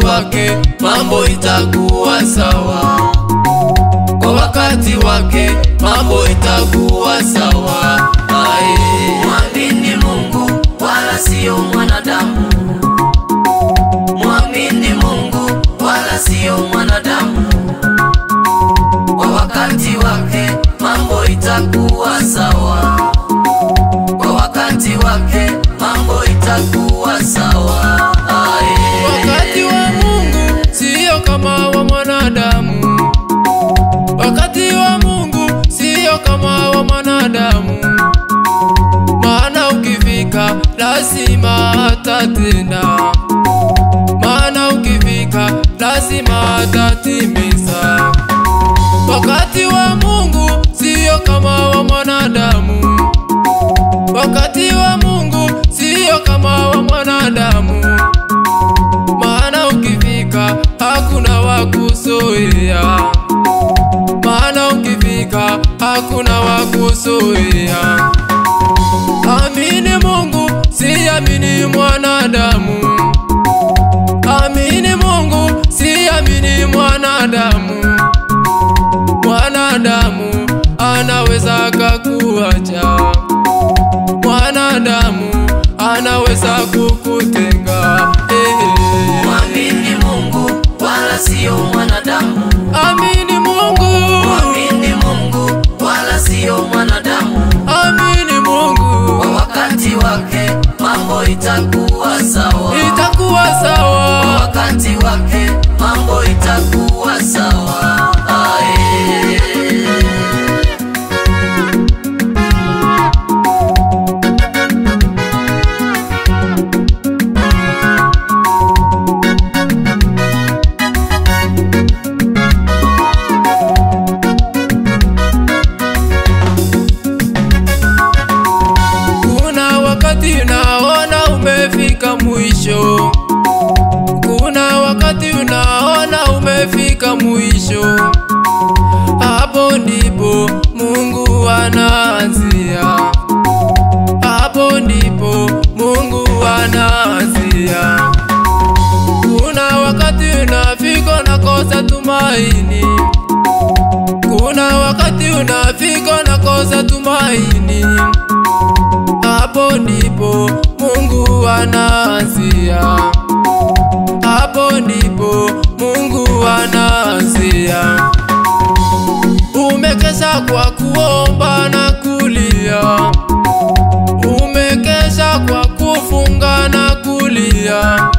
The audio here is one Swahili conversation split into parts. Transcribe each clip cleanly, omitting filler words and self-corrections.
wake mambo itakuwa sawa. Kwa wakati wake mambo itakuwa sawa. Mwamini Mungu wala sio mwanadamu. Mwamini Mungu wala sio mwanadamu. Kwa wakati wake mambo itakuwa sawa. Kwa wakati wake mambo itakuwa sawa. Wakati wa Mungu sio kama wa mwanadamu. Wakati wa Mungu sio kama wa mwanadamu. Maana ukifika lazima atatenda. Maana ukifika lazima atatimiza. Wakati wa Mungu sio kama wa mwanadamu. Wakati wa Mungu sio kama wa mwanadamu. Maana ukifika hakuna wakuzuia. Maana ukifika hakuna wakuzuia. Amini Mungu, siamini mwanadamu. Amini Mungu, siamini mwanadamu. Mwanadamu anaweza kukuacha. Mwanadamu anaweza kukutenga. Mwamini Mungu wala sio mwanadamu. Amini Mungu. Mwamini Mungu wala sio mwanadamu. Amini Mungu. Kwa wakati wake mambo itakuwa sawa. Itakuwa sawa. Kwa wakati wake mambo itakuwa sawa. Unaona umefika mwisho. Kuna wakati unaona umefika mwisho. Hapo ndipo Mungu anaanzia. Hapo ndipo Mungu anaanzia. Kuna wakati unafika unakosa tumaini. Kuna wakati unafika unakosa tumaini. Hapo ndipo Mungu anaanzia. Hapo ndipo Mungu anaanzia. Umekesha kwa kuomba na kulia. Umekesha kwa kufunga na kulia.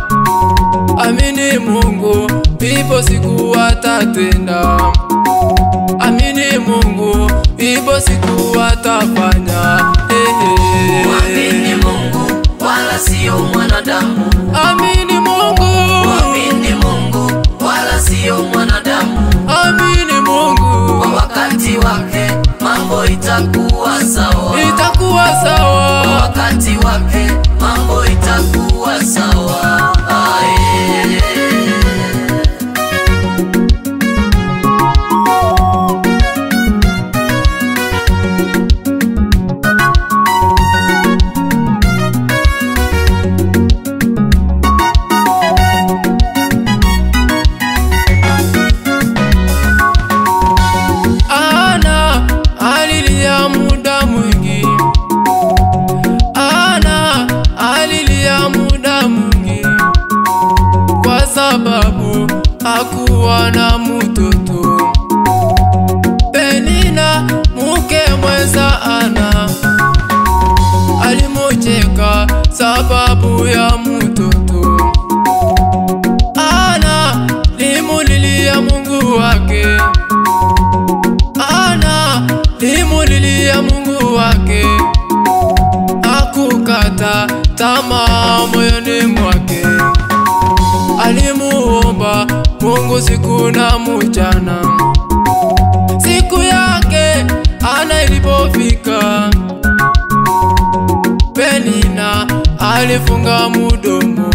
Amini Mungu, ipo siku atatenda. Amini Mungu, ipo siku atafanya. Mwamini Mungu wala sio mwanadamu. Amini Mungu. Mwamini Mungu wala sio mwanadamu. Amini Mungu. Kwa wakati wake mambo itakuwa sawa. Itakuwa sawa. Kwa wakati wake mambo itakuwa sawa. Sababu hakuwa na mtoto. Penina mke mwenza Ana alimucheka sababu ya mtoto. Ana limulilia Mungu wake. Ana limulilia Mungu wake. Hakukata tamaa moyoni mwake. Alimuomba Mungu siku na mchana. Siku yake Ana ilipofika, Penina alifunga mudomo.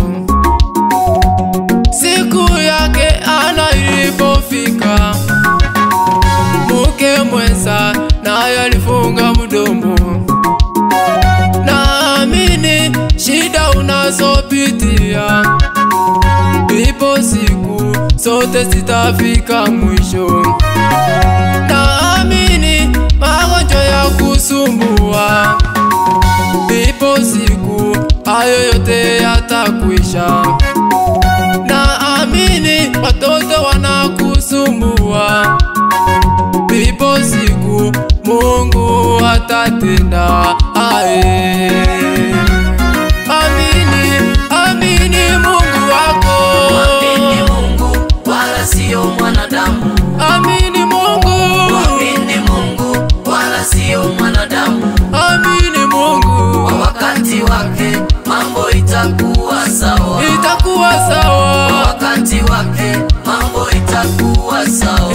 Siku yake Ana ilipofika, mke mwenza naye alifunga mudomo. Naamini shida unazopitia ipo siku zote zitafika mwisho. Naamini magonjwa ya kusumbua, ipo siku hayo yote yatakwisha. Naamini watoto wanakusumbua, ipo siku Mungu atatenda. Amini Mungu wako. Mwamini Mungu wala sio mwanadamu. Amini Mungu. Mwamini Mungu wala sio mwanadamu. Amini Mungu. Kwa wakati wake mambo itakuwa sawa. Itakuwa sawa. Kwa wakati wake mambo itakuwa sawa.